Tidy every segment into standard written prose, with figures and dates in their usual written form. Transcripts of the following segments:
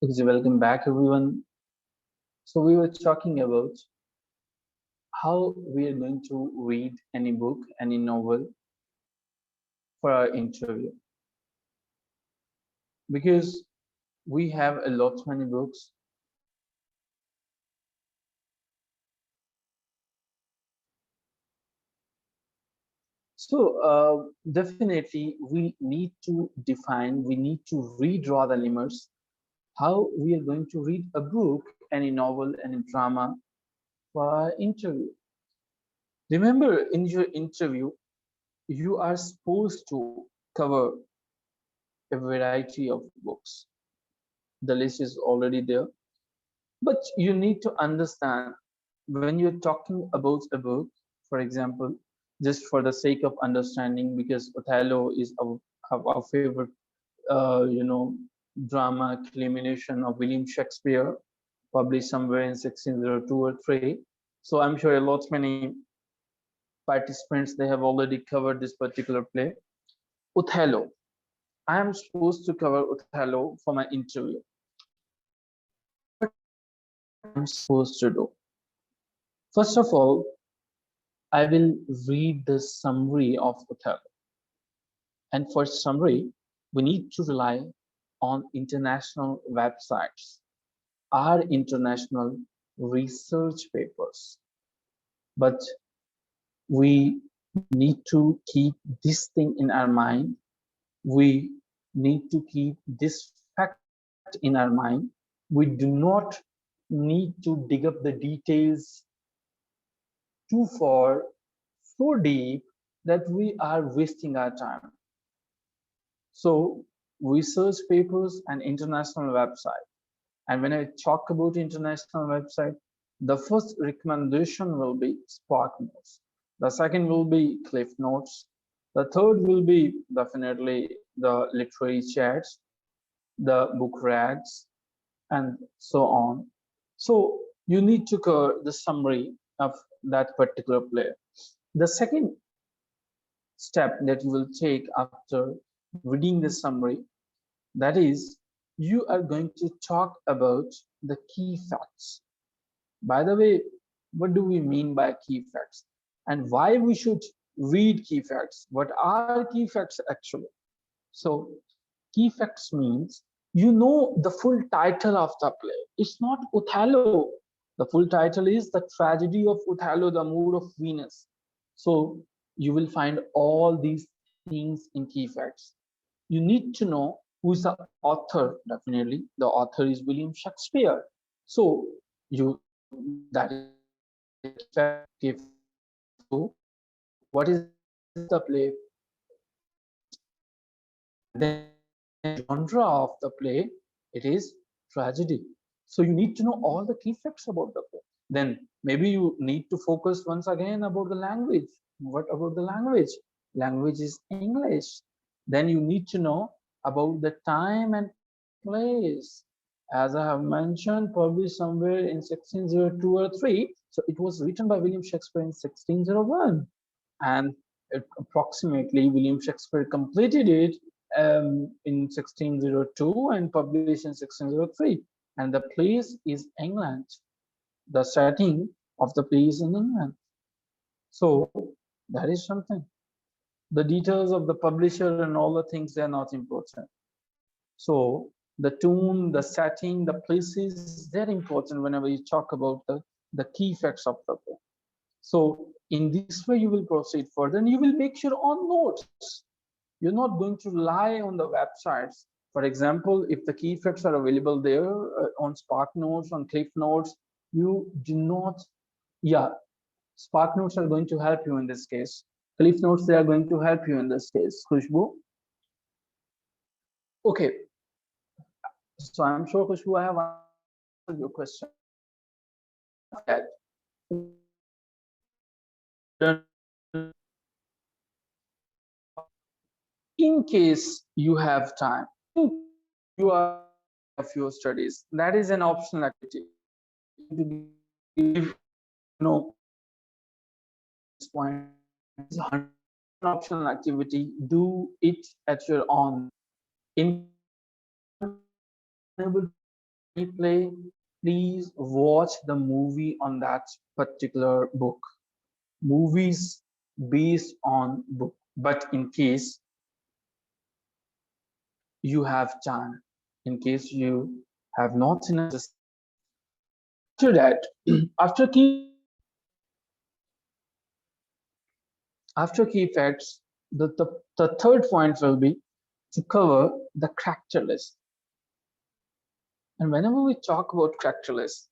Okay, welcome back everyone. So we were talking about how we are going to read any book, any novel for our interview. Because we have a lot many books. So definitely we need to define, we need to redraw the limits, how we are going to read a book, any novel, any drama for our interview. Remember, in your interview, you are supposed to cover a variety of books. The list is already there, but you need to understand when you're talking about a book, for example, just for the sake of understanding, because Othello is our favorite drama culmination of William Shakespeare, published somewhere in 1602 or 3. So I'm sure a lot many participants, they have already covered this particular play. Othello, I am supposed to cover Othello for my interview. What I'm supposed to do? First of all, I will read the summary of Othello. And for summary, we need to rely on international websites, our international research papers. But we need to keep this thing in our mind. We need to keep this fact in our mind. We do not need to dig up the details too far, so deep that we are wasting our time. So research papers and international website. And when I talk about international website, the first recommendation will be Spark Notes. The second will be Cliff Notes. The third will be definitely the literary chats, the book rags, and so on. So you need to cover the summary of that particular play. The second step that you will take after reading the summary, that is, you are going to talk about the key facts. By the way, what do we mean by key facts? And why we should read key facts? What are key facts actually? So, key facts means you know the full title of the play. It's not Othello. The full title is The Tragedy of Othello, the Mood of Venus. So, you will find all these things in key facts. You need to know who is the author. Definitely the author is William Shakespeare. So that is the key fact. What is the play? And then genre of the play, it is tragedy. So you need to know all the key facts about the play. Then maybe you need to focus once again about the language. What about the language? Language is English. Then you need to know about the time and place. As I have mentioned, published somewhere in 1602 or 3. So it was written by William Shakespeare in 1601. And approximately William Shakespeare completed it in 1602 and published in 1603. And the place is England. The setting of the place in England. So that is something. The details of the publisher and all the things, they are not important. So the tune, the setting, the places is very important whenever you talk about the key facts of the book. So in this way, you will proceed further and you will make your own notes. You're not going to rely on the websites. For example, if the key facts are available there on Spark Notes, on Cliff Notes, you do not, yeah, Spark Notes are going to help you in this case. Cliff Notes, they are going to help you in this case. Khushbu? Okay. So I'm sure, Khushbu, I have answered your question. In case you have time, you are of your studies, that is an optional activity. To give, this point is an optional activity. Do it at your own. In unable play, please watch the movie on that particular book. Movies based on book. But in case you have time, in case you have not seen it, after that, after key facts, the third point will be to cover the character list. And whenever we talk about character list,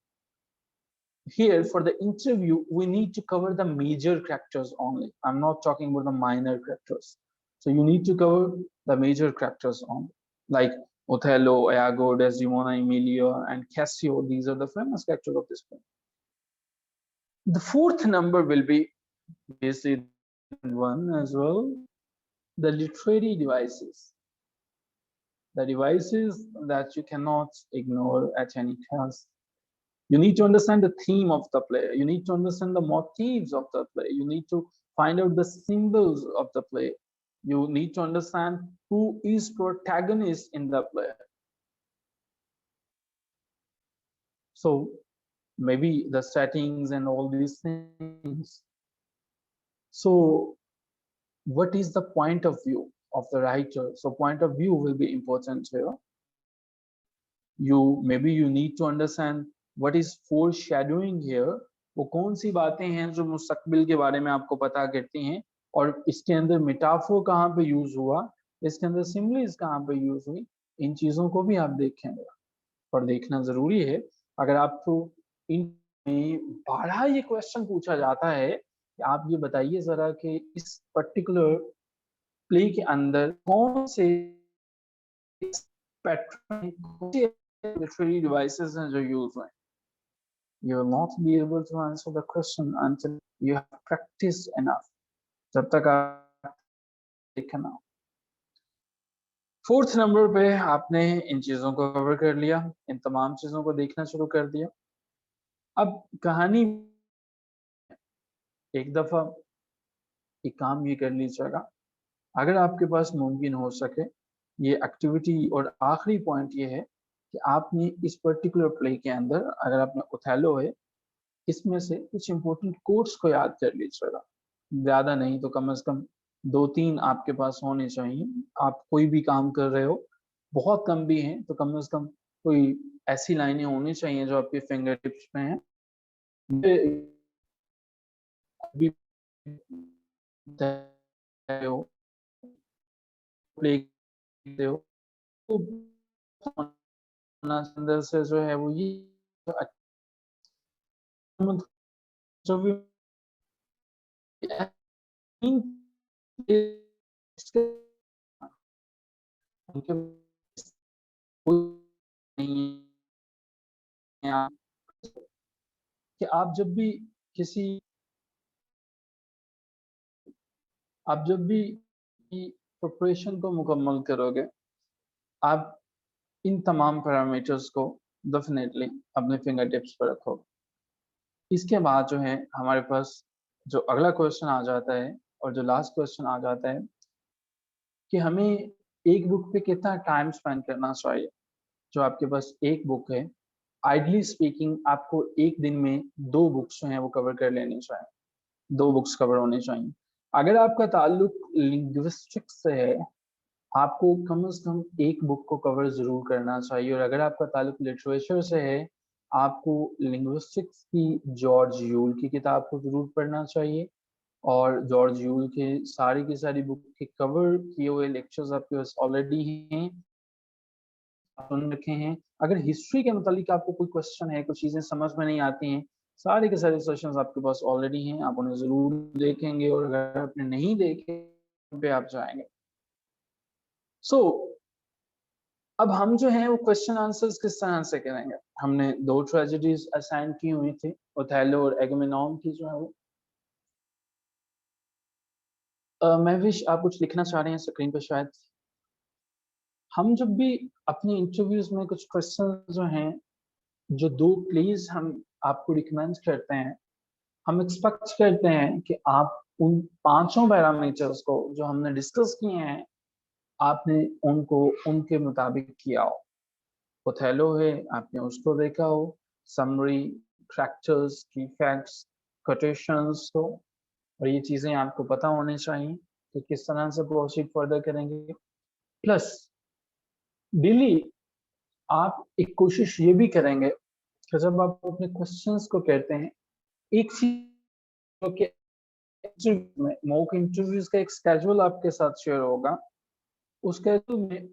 here for the interview, we need to cover the major characters only. I'm not talking about the minor characters. So you need to cover the major characters only. Like Othello, Iago, Desdemona, Emilia, and Cassio. These are the famous characters of this play. The fourth number will be basically one as well, the literary devices. The devices that you cannot ignore at any cost. You need to understand the theme of the play. You need to understand the motifs of the play. You need to find out the symbols of the play. You need to understand who is protagonist in the play. So maybe the settings and all these things. So what is the point of view of the writer? So point of view will be important here. Maybe you need to understand what is foreshadowing here. वो कौन सी बातें हैं जो मुस्तकबिल के बारे में आपको पता करती हैं, और इसके अंदर मेटाफोर कहाँ पे यूज हुआ, इसके अंदर सिम्बल्स कहाँ पे यूज हुई, इन चीजों को भी आप देखेंगे और देखना जरूरी है। अगर आपको इन 12 ये क्वेश्चन पूछा जाता है कि आप ये बताइए जरा कि इस पर्टिकुलर प्ले के अंदर कौन से पैटर्न, कौन से literary devices हैं जो यूज हुए, you will not be able to answer the question until you have practiced enough. जब तक आप देखना। फोर्थ नंबर पे आपने इन चीजों को कवर कर लिया, इन तमाम चीजों को देखना शुरू कर दिया। अब कहानी एक दफा एक काम ये कर लीजिएगा, अगर आपके पास मुमकिन हो सके ये एक्टिविटी, और आखिरी पॉइंट ये है कि आपने इस पर्टिकुलर प्ले के अंदर, अगर आपने ओथेलो है, इसमें से कुछ इंपॉर्टेंट कोट्स को याद कर लीजिएगा। ज्यादा नहीं तो कम से कम 2-3 आपके पास होने चाहिए। आप कोई भी काम कर रहे हो, बहुत कम भी हैं तो कम से कम कोई ऐसी लाइनें होनी चाहिए जो आपके फिंगर टिप्स पे हैं। प्ले हो तो अंदर से जो है वो ये जो भी कि आप जब भी प्रिपरेशन को मुकम्मल करोगे, आप इन तमाम पैरामीटर्स को डेफिनेटली अपने फिंगर टिप्स पर रखोगे। इसके बाद जो है हमारे पास जो अगला क्वेश्चन आ जाता है, और जो लास्ट क्वेश्चन आ जाता है कि हमें एक बुक पे कितना टाइम स्पेंड करना चाहिए। जो आपके पास एक बुक है, आइडली स्पीकिंग आपको एक दिन में 2 बुक्स जो हैं वो कवर कर लेनी चाहिए, 2 बुक्स कवर होनी चाहिए। अगर आपका ताल्लुक लिंग्विस्टिक्स से है, आपको कम से कम एक बुक को कवर जरूर करना चाहिए, और अगर आपका ताल्लुक लिटरेचर से है, आपको लिंग्विस्टिक्स की जॉर्ज यूल की किताब को जरूर पढ़ना चाहिए, और जॉर्ज यूल के सारी की सारी बुक के कवर किए हुए लेक्चर्स आपके पास ऑलरेडी हैं, सुन रखे हैं। अगर हिस्ट्री के मुतालिक आपको कोई क्वेश्चन है, कुछ चीजें समझ में नहीं आती हैं, सारे के सारे सेशंस आपके पास ऑलरेडी हैं, आप उन्हें जरूर देखेंगे, और अगर आपने नहीं देखे पे आप जाएंगे। सो अब हम जो है वो क्वेश्चन आंसर्स किस तरह से करेंगे। हमने 2 ट्रेजेडीज असाइन की हुई थी, ओथेलो और एगमेनॉन की जो है वो। महविश आप कुछ लिखना चाह रहे हैं स्क्रीन पे शायद। हम जब भी अपने इंटरव्यूज में कुछ क्वेश्चन जो हैं, जो 2 प्लेज हम आपको रिकमेंड करते हैं, हम एक्सपेक्ट करते हैं कि आप उन 5 पैरामीटर्स को जो हमने डिस्कस किए हैं, आपने उनको उनके मुताबिक किया हो। ओथेलो है, आपने उसको देखा हो, समरी, फैक्टर्स, की फैक्ट्स, कोटेशंस, तो और ये चीजें आपको पता होनी चाहिए कि किस तरह से प्रोसीड फर्दर करेंगे। प्लस डेली आप एक कोशिश ये भी करेंगे कि जब आप अपने क्वेश्चंस को कहते हैं, एक चीज के में मॉक इंटरव्यूज का एक स्केड्यूल आपके साथ शेयर होगा। उस स्केड्यूल में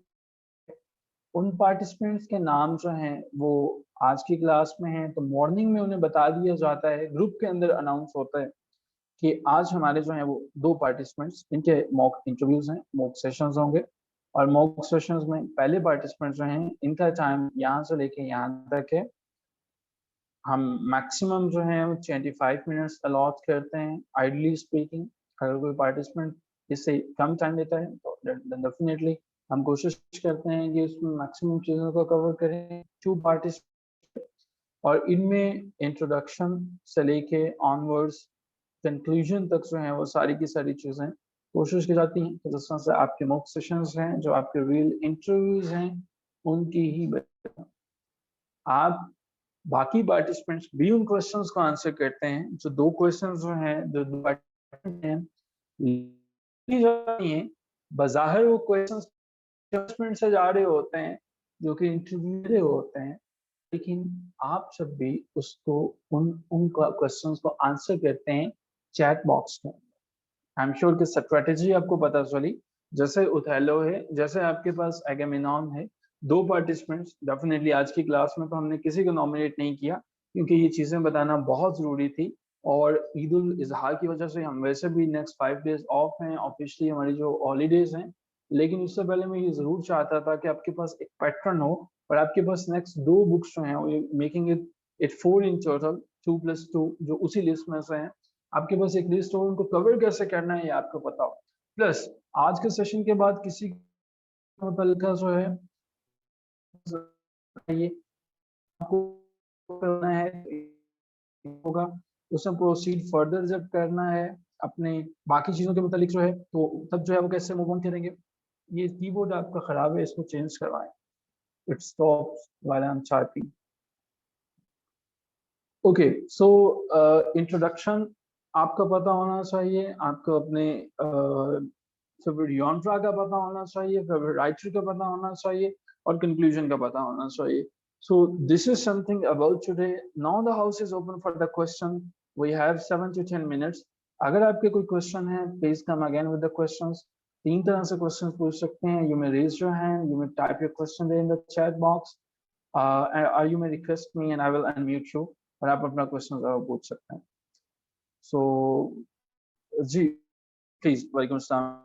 उन पार्टिसिपेंट्स के नाम जो हैं वो आज की क्लास में हैं, तो मॉर्निंग में उन्हें बता दिया जाता है, ग्रुप के अंदर अनाउंस होता है कि आज हमारे जो है वो 2 पार्टिसिपेंट्स, इनके मॉक इंटरव्यूज हैं, मॉक सेशंस होंगे। और मॉक सेशंस में पहले पार्टिसिपेंट जो हैं, इनका टाइम यहाँ से लेके यहाँ तक है। हम मैक्सिमम जो है 25 मिनट्स अलॉट करते हैं आइडली स्पीकिंग। अगर कोई पार्टिसिपेंट इससे कम टाइम देता है तो डेफिनेटली हम कोशिश करते हैं कि उसमें मैक्सिमम चीज़ों को कवर करें। 2 पार्टिसिपेंट, और इनमें इंट्रोडक्शन से लेके ऑनवर्ड्स कंक्लूजन तक जो है वो सारी की सारी चीज़ें कोशिश की जाती हैं कि जिस तरह से आपके मॉक सेशंस हैं, जो आपके रियल इंटरव्यूज हैं, उनकी ही आप बाकी पार्टिसिपेंट्स भी उन क्वेश्चंस को आंसर करते हैं। जो 2 क्वेश्चंस जो हैं, जो 2 पार्टिसिपेंट हैं, बज़ाहिर वो क्वेश्चंस पार्टिसिपेंट से जा रहे होते हैं, जो कि इंटरव्यू होते हैं, लेकिन आप जब भी उसको उन क्वेश्चंस को आंसर करते हैं चैट बॉक्स में। आई एम श्योर कि स्ट्रेटेजी आपको पता चली। जैसे ओथेलो है, जैसे आपके पास एगेमेनॉन है, 2 पार्टिसिपेंट्स, डेफिनेटली आज की क्लास में तो हमने किसी को नॉमिनेट नहीं किया क्योंकि ये चीज़ें बताना बहुत ज़रूरी थी। और ईद उल इज़हा की वजह से हम वैसे भी नेक्स्ट 5 डेज ऑफ हैं, ऑफिशियली हमारी जो हॉलीडेज हैं। लेकिन उससे पहले मैं ये ज़रूर चाहता था कि आपके पास एक पैटर्न हो और आपके पास नेक्स्ट 2 बुक्स जो हैं, मेकिंग इट 4 इन टोटल, 2 + 2, जो उसी लिस्ट में से हैं। आपके पास एक लिस्ट हो, उनको कवर कैसे करना है ये आपको पता हो। प्लस आज के सेशन के बाद किसी मुतल्लिका जो है ये आपको करना है होगा, उसमें प्रोसीड फर्दर जब करना है अपने बाकी चीज़ों के मुतालिक जो है, तो तब जो है वो कैसे मूव ऑन करेंगे। ये कीबोर्ड आपका खराब है, इसको चेंज करवाएं। It stops while I am typing. Okay, so introduction आपका पता होना चाहिए, आपको अपने फेवरेट जॉनरा का पता होना चाहिए, फेवरेट राइटर का पता होना चाहिए, और कंक्लूजन का पता होना चाहिए। So this is something about today. Now the house is open for the question. We have 7 to 10 minutes. अगर आपके कोई क्वेश्चन है, please come again with the questions. 3 तरह से क्वेश्चन पूछ सकते हैं. You may raise your hand, you may type your question there in the chat box, or you may request me and I will unmute you. और आप अपना question पूछ सकते हैं. So जी, please, वालेकुम अस्सलाम.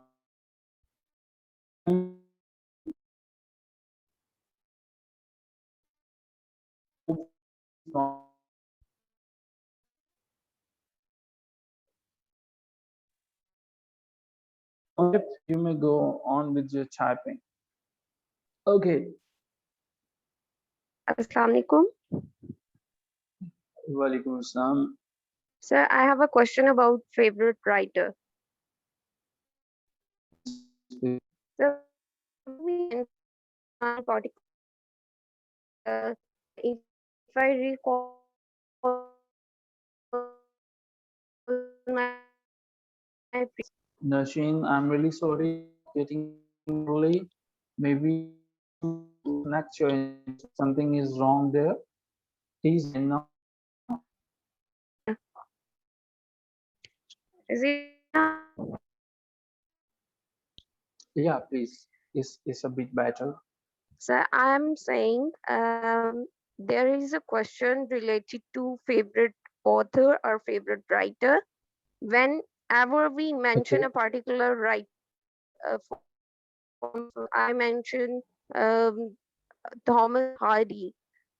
You may go on with your typing. Okay. Assalamualaikum. Walaikum assalam. Sir, I have a question about favorite writer. Sir, if I recall Nasheen, I'm really sorry getting early. Maybe connect your something is wrong there. Please now. Is it? Yeah, please. It's a bit better. Sir, I am saying there is a question related to favorite author or favorite writer. Whenever we mention a particular writer, I mention Thomas Hardy.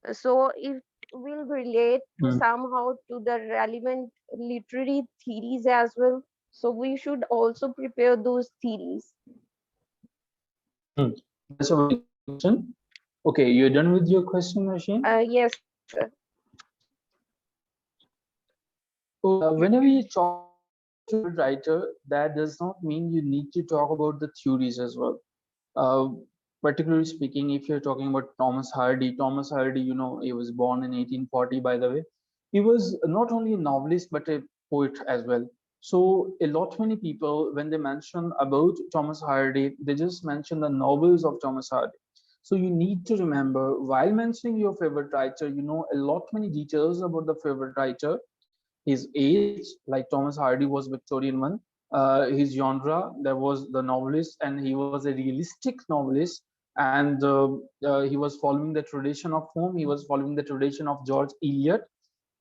So it will relate somehow to the relevant literary theories as well. So we should also prepare those theories. That's a good question. Okay, you're done with your question, Nasheen? Yes, sir. Whenever you talk to a writer, that does not mean you need to talk about the theories as well. particularly speaking, if you're talking about Thomas Hardy, you know, he was born in 1840, by the way. He was not only a novelist, but a poet as well. So a lot many people, when they mention about Thomas Hardy, they just mention the novels of Thomas Hardy. So you need to remember while mentioning your favorite writer, you know a lot many details about the favorite writer, his age, like Thomas Hardy was Victorian one, his genre, there was the novelist, and he was a realistic novelist, and he was following the tradition of whom? He was following the tradition of George Eliot.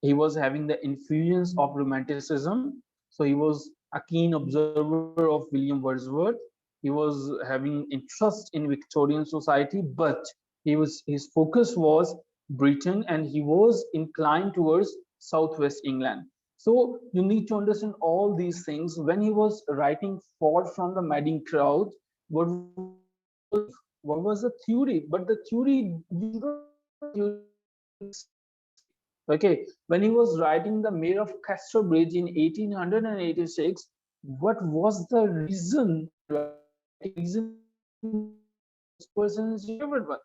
He was having the influence of romanticism, so he was a keen observer of William Wordsworth. He was having interest in Victorian society, but his focus was Britain, and he was inclined towards southwest England. So you need to understand all these things. When he was writing Far from the Madding Crowd, what what was the theory? But the theory, you don't okay, when he was writing the Mayor of Casterbridge in 1886, what was the reason for writing? Reason this person is your favorite one.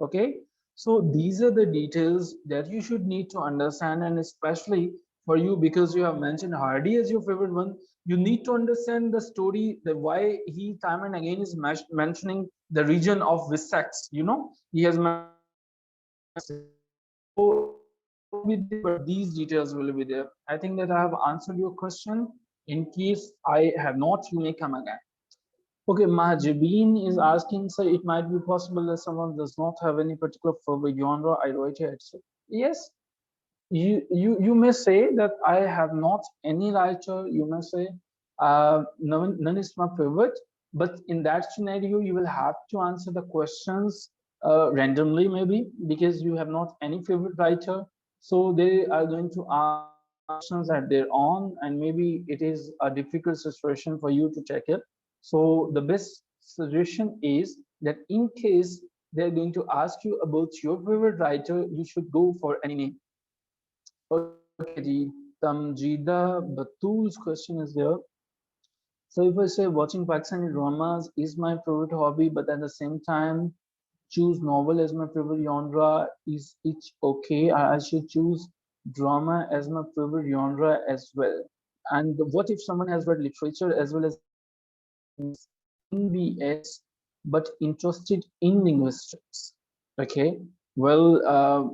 Okay, so these are the details that you should need to understand, and especially for you, because you have mentioned Hardy as your favorite one, you need to understand the story, the why he time and again is mentioning the region of Wessex. You know, he has so will be there, but these details will be there. I think that I have answered your question. In case I have not, you may come again. Okay, Mahjabeen is asking, so it might be possible that someone does not have any particular favorite genre. I write it. Yes, you may say that I have not any writer. You may say none is my favorite, but in that scenario, you will have to answer the questions randomly, maybe because you have not any favorite writer. So they are going to ask questions at their own, and maybe it is a difficult situation for you to check it. So the best suggestion is that in case they're going to ask you about your favorite writer, you should go for any name. Okay, the Tamjida Batul's question is there. So if I say watching Pakistani dramas is my favorite hobby, but at the same time choose novel as my favorite genre, is it okay? I should choose drama as my favorite genre as well. And what if someone has read literature as well as MBS but interested in linguistics? Okay, well,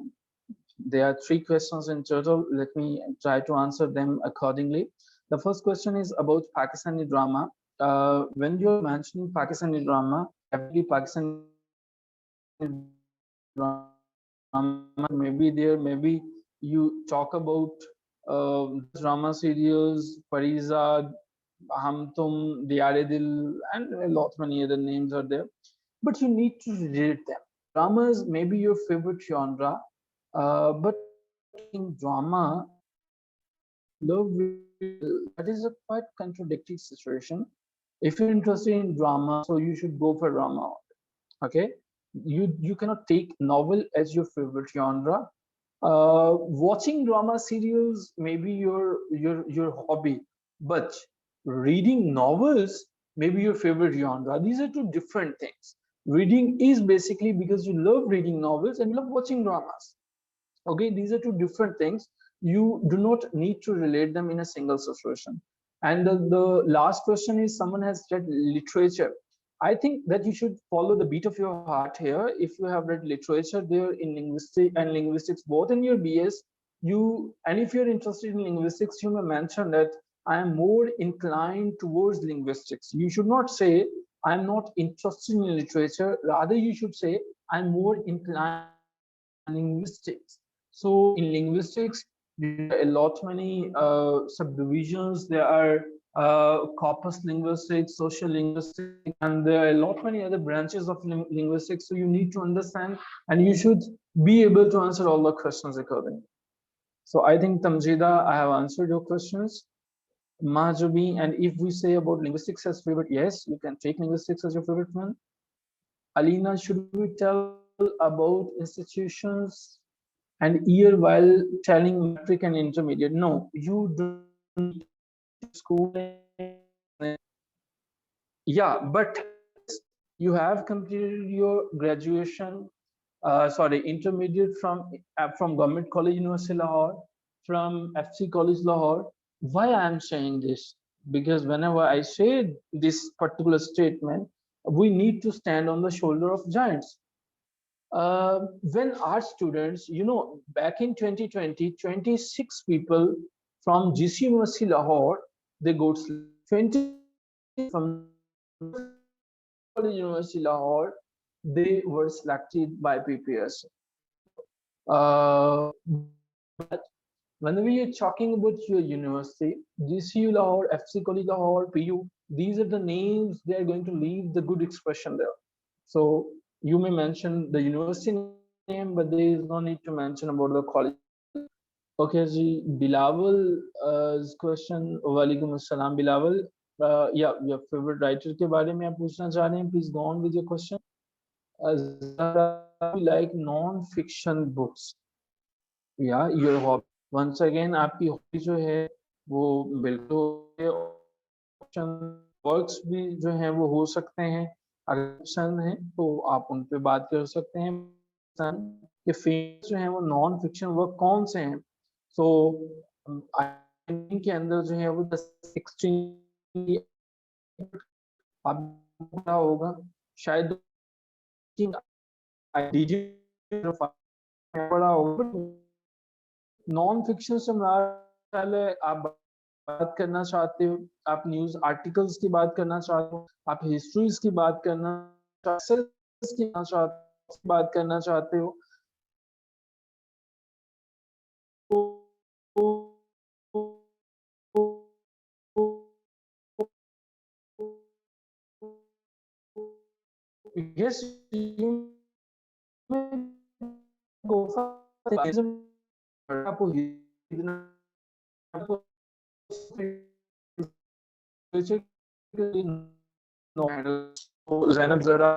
there are three questions in total. Let me try to answer them accordingly. The first question is about Pakistani drama. When you're mentioning Pakistani drama, definitely Pakistani drama maybe there. Maybe you talk about drama series, Farizad, Hum Tum, Diyare Dil, and a lot many other names are there. But you need to read them. Dramas may be your favorite genre, but in drama, love that is a quite contradictory situation. If you're interested in drama, so you should go for drama. Okay, you cannot take novel as your favorite genre. Watching drama serials may be your hobby, but reading novels may be your favorite genre. These are two different things. Reading is basically because you love reading novels and you love watching dramas. Okay, these are two different things. You do not need to relate them in a single situation. And the last question is, someone has read literature. I think that you should follow the beat of your heart here. If you have read literature there in linguistics both in your BS, you, and if you're interested in linguistics, you may mention that I am more inclined towards linguistics. You should not say I'm not interested in literature, rather you should say I'm more inclined linguistics. So in linguistics, there are a lot many subdivisions. There are corpus linguistics, social linguistics, and there are a lot many other branches of linguistics. So you need to understand, and you should be able to answer all the questions accordingly. So I think Tamjida, I have answered your questions. Mahjabi, and if we say about linguistics as favorite, yes, you can take linguistics as your favorite one. Alina, should we tell about institutions and year while telling metric and intermediate? No, you do need school. Yeah, but yes, you have completed your graduation, intermediate from Government College University Lahore, from FC College Lahore. Why I am saying this? Because whenever I say this particular statement, we need to stand on the shoulder of giants. When our students, back in 2020, 26 people from GC University Lahore, they got 20 from College University Lahore, they were selected by PPSC. But whenever you're talking about your university, GCU Lahore, FC College Lahore, PU, these are the names they are going to leave the good expression there. So you may mention the university name, but there is no need to mention about the college. Okay, ji, Bilawal's question. Walaikum assalam, Bilawal. Yeah, your favorite writer के बारे में आप पूछना चाह रहे हैं? Please go on with your question. Like non-fiction books. Yeah, your hobby. Once again, आपकी hobby जो है वो बिल्कुल वर्क्स भी जो है वो हो सकते हैं, अगर पसंद है तो आप उन पे बात कर सकते हैं कि फेमस जो है वो नॉन फिक्शन वर्क कौन से हैं। सो के अंदर जो है वो 16 आपको पता होगा शायद पढ़ा होगा। नॉन फिक्शन से पहले आप बात करना चाहते हो, आप न्यूज आर्टिकल्स की बात करना चाहते हो, आप हिस्ट्रीज की बात करना चाहते हो, yes, you may go for आपको ज़ैनब ज़रा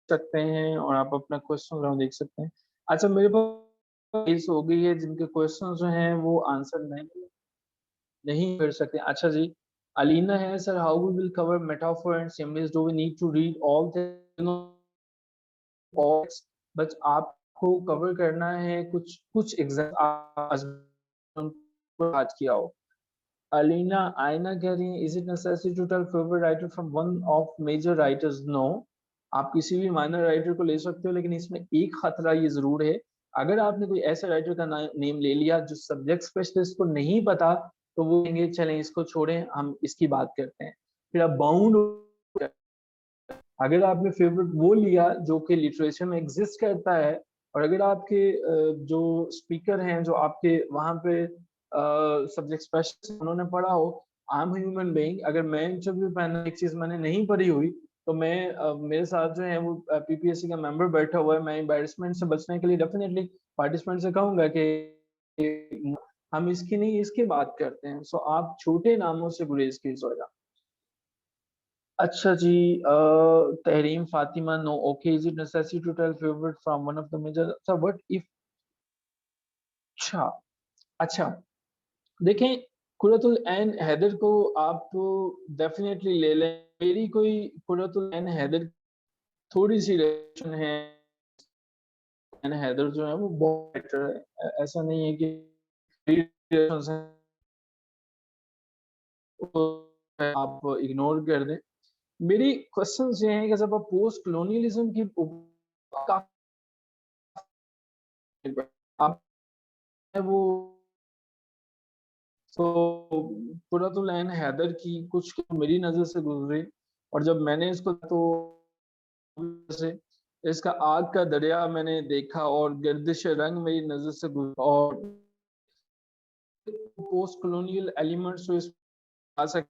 सकते हैं और आप अपना क्वेश्चन राउंड देख सकते हैं। अच्छा, मेरे पास हो गई है जिनके क्वेश्चन जो हैं वो आंसर नहीं कर सकते। अच्छा जी, अलीना है, sir how we will cover metaphor and similes, do we need to read all but आपको कवर करना है कुछ एग्जाम बात किया हो। अलीना आयना कह रही है, is it necessary to tell favourite writer from one of major writers? No, आप किसी भी माइनर राइटर को ले सकते हो, लेकिन इसमें एक खतरा ये जरूर है, अगर आपने कोई ऐसे राइटर का नेम ले लिया जो सब्जेक्ट स्पेशलिस्ट को नहीं पता, तो वो कहेंगे चलें इसको छोड़ें, हम इसकी बात करते हैं, फिर आप बाउंड। अगर आपने फेवरेट वो लिया जो कि लिटरेचर में एग्जिस्ट करता है, और अगर आपके जो स्पीकर हैं जो आपके वहाँ पे सब्जेक्ट स्पेशलिस्ट उन्होंने पढ़ा हो, आई एम ह्यूमन बीइंग, अगर मैं इंटरव्यू पैनल एक चीज मैंने नहीं पढ़ी हुई, तो मैं मेरे साथ जो है वो पीपीएससी का मेंबर बैठा हुआ है, मैं एम्बैरेसमेंट से बचने के लिए डेफिनेटली पार्टिसिपेंट से कहूंगा कि हम इसकी नहीं इसकी बात करते हैं। सो आप छोटे नामों से गुरेज कीजिएगा। अच्छा जी, Tahreem Fatima, no, okay, is it necessary to tell favourite from one of the major, sir what if. अच्छा अच्छा, देखें, कुर्रतुल ऐन हैदर को आप डेफिनेटली ले लें। मेरी कोई कुर्रतुल ऐन हैदर थोड़ी सी रिलेशन है, ऐन हैदर जो है वो बहुत बेटर है, ऐसा नहीं है कि आप इग्नोर कर दें। मेरी क्वेश्चन ये हैं कि जब आप पोस्ट कॉलोनियलिज्म की आप वो तो कुर्रतुल ऐन हैदर की कुछ मेरी नजर से गुजरे, और जब मैंने इसको तो से इसका आग का दरिया मैंने देखा और गर्दिश रंग मेरी नजर से गुजरा, और पोस्ट कॉलोनियल एलिमेंट्स जो इस आ सकते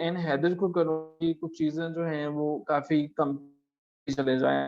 एन हैदर को करो कि कुछ चीजें जो हैं वो काफी कम चले जाएं।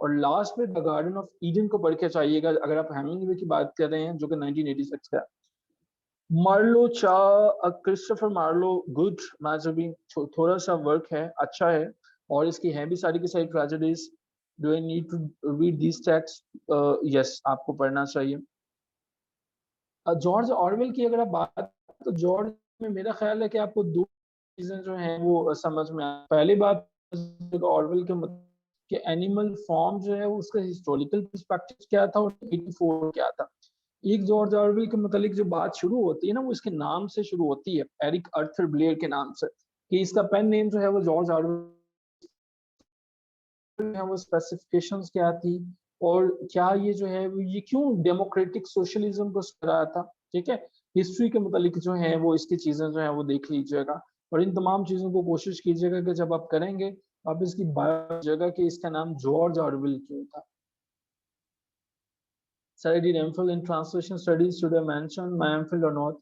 और लास्ट में द गार्डन ऑफ ईडन को पढ़ के चाहिएगा अगर आप हेमिंगवे की बात कर रहे हैं जो कि 1986 का। मार्लो चा, क्रिस्टोफर मार्लो, गुड मैजबी, थोड़ा सा वर्क है, अच्छा है, और इसकी है भी सारी की सारी tragedies. Do I need to read this text? Yes, आपको पढ़ना चाहिए। जॉर्ज ऑरवेल की अगर आप बात, तो जॉर्ज में मेरा ख्याल है कि आपको दो चीजें जो हैं वो समझ में आ। पहली बात ऑरवेल के कि एनिमल फॉर्म जो है उसका हिस्टोरिकल पर्सपेक्टिव क्या था और 84 क्या था। एक जॉर्ज ऑरवेल के मतलब जो बात शुरू होती है ना, वो इसके नाम से शुरू होती है, एरिक अर्थर ब्लेयर के नाम से, कि इसका पेन नेम जो है वो जॉर्ज ऑरवेल है, वो स्पेसिफिकेशंस क्या थी और क्या ये जो है ये क्यों डेमोक्रेटिक सोशलिज्म को रहा था। ठीक है, हिस्ट्री के मुतालिक जो है वो इसकी चीजें जो है वो देख लीजिएगा और इन तमाम चीजों को कोशिश कीजिएगा कि जब आप करेंगे आप इसकी जगह कि इसका नाम जॉर्ज ऑरवेल क्यों था। Sir, I did MPhil in translation studies. Should I mention my MPhil or not?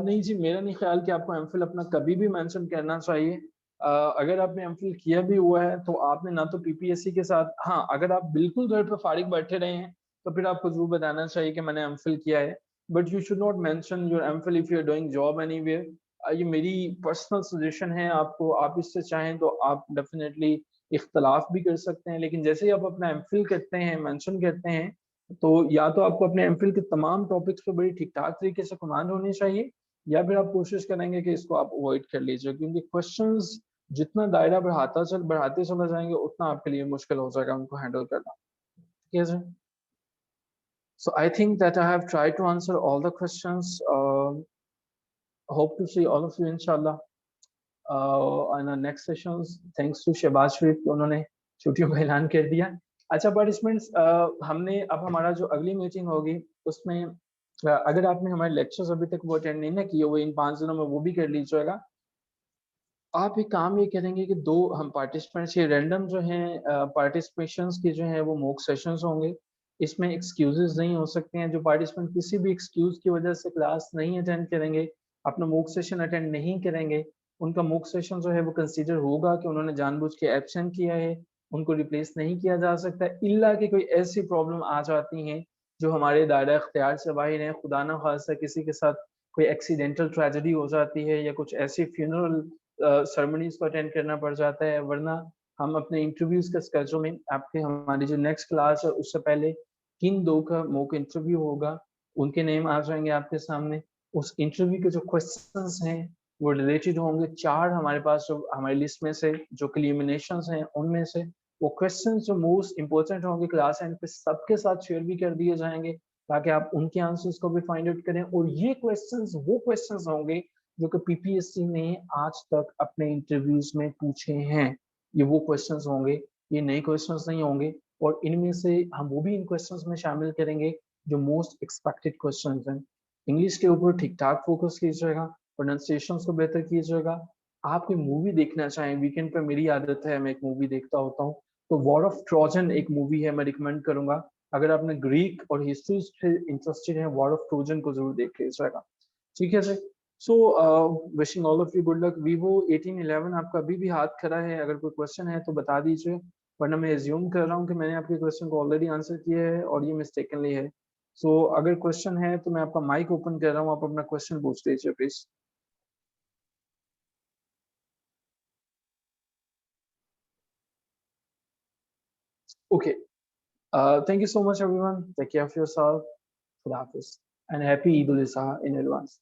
नहीं जी, मेरा नहीं ख्याल कि आपको MPhil अपना कभी भी मेंशन करना चाहिए। अगर आपने MPhil किया भी हुआ है तो आपने ना तो PPSC के साथ, हाँ अगर आप बिल्कुल घर पर फारिग बैठे रहे हैं तो फिर आपको जरूर बताना चाहिए कि मैंने MPhil किया है, but you should not mention your MPhil if you are doing job anywhere. ये मेरी पर्सनल सजेशन है आपको, आप इससे चाहें तो आप डेफिनेटली इख्तलाफ भी कर सकते हैं, लेकिन जैसे ही आप अपना MPhil करते हैं, मेंशन करते हैं, तो या तो आपको अपने एमफिल के तमाम टॉपिक्स पे बड़ी ठीक ठाक तरीके से कमांड होनी चाहिए, या फिर आप कोशिश करेंगे कि इसको आप अवॉइड कर लीजिए, क्योंकि क्वेश्चंस जितना दायरा बढ़ाते चले जाएंगे उतना आपके लिए मुश्किल हो जाएगा उनको हैंडल करना। ठीक है sir? So I think that I have tried to answer all the questions. Hope to see all of you inshallah on the next sessions. Thanks to Shehbaz Sharif, उन्होंने छुट्टियों का ऐलान कर दिया। अच्छा पार्टिसिपेंट्स, हमने अब हमारा जो अगली मीटिंग होगी उसमें अगर आपने हमारे लेक्चर्स अभी तक वो अटेंड नहीं ना किए हुए इन 5 दिनों में, वो भी कर लीजिएगा। आप एक काम ये करेंगे कि दो हम पार्टिसिपेंट्स ये रैंडम जो हैं पार्टिसिपेशंस के जो हैं वो मॉक सेशंस होंगे। इसमें एक्सक्यूजेस नहीं हो सकते हैं। जो पार्टिसिपेंट किसी भी एक्सक्यूज की वजह से क्लास नहीं अटेंड करेंगे, अपना मॉक सेशन अटेंड नहीं करेंगे, उनका मॉक सेशन जो है वो कंसीडर होगा कि उन्होंने जानबूझ के एब्सेंट किया है, उनको रिप्लेस नहीं किया जा सकता, इल्ला कि कोई ऐसी प्रॉब्लम आ जाती हैं जो हमारे दायरा इख्तियार से बाहर है। खुदा ना खास्ता किसी के साथ कोई एक्सीडेंटल ट्रेजेडी हो जाती है या कुछ ऐसी फ्यूनरल सेरेमनीज को अटेंड करना पड़ जाता है, वरना हम अपने इंटरव्यूज के स्केड्यूल में आपके हमारी जो नेक्स्ट क्लास है उससे पहले 3-2 का मॉक इंटरव्यू होगा, उनके नेम आ जाएंगे आपके सामने। उस इंटरव्यू के जो क्वेश्चंस हैं वो रिलेटेड होंगे 4 हमारे पास जो हमारी लिस्ट में से जो क्लिमिनेशंस हैं उनमें से वो क्वेश्चंस जो मोस्ट इंपॉर्टेंट होंगे क्लास एंड पे सबके साथ शेयर भी कर दिए जाएंगे ताकि आप उनके आंसर्स को भी फाइंड आउट करें। और ये क्वेश्चंस वो क्वेश्चंस होंगे जो कि पीपीएससी ने आज तक अपने इंटरव्यूज में पूछे हैं। ये वो क्वेश्चंस होंगे, ये नए क्वेश्चंस नहीं होंगे, और इनमें से हम वो भी इन क्वेश्चंस में शामिल करेंगे जो मोस्ट एक्सपेक्टेड क्वेश्चंस हैं। इंग्लिश के ऊपर ठीक ठाक फोकस कीजिएगा, प्रोनाउंसिएशन को बेहतर कीजिएगा। आप कोई मूवी देखना चाहें, वीकेंड पे मेरी आदत है मैं एक मूवी देखता होता हूँ, तो वॉर ऑफ ट्रोजन एक मूवी है, मैं रिकमेंड करूंगा। अगर आपने ग्रीक और हिस्ट्री से इंटरेस्टेड है, वॉर ऑफ ट्रोजन को जरूर देख लीजिएगा। ठीक है sir? So wishing all of you good luck. Vivo 1811 आपका अभी भी हाथ खड़ा है, अगर कोई क्वेश्चन है तो बता दीजिए, वरना मैं एज्यूम कर रहा हूँ कि मैंने आपके क्वेश्चन को ऑलरेडी आंसर किया है और ये मिस्टेकनली है। सो अगर क्वेश्चन है तो मैं आपका माइक ओपन कर रहा हूँ, आप अपना क्वेश्चन पूछ लीजिए please. Okay, thank you so much everyone, take care of yourself, Khuda Hafiz, and happy Eid ul Adha in advance.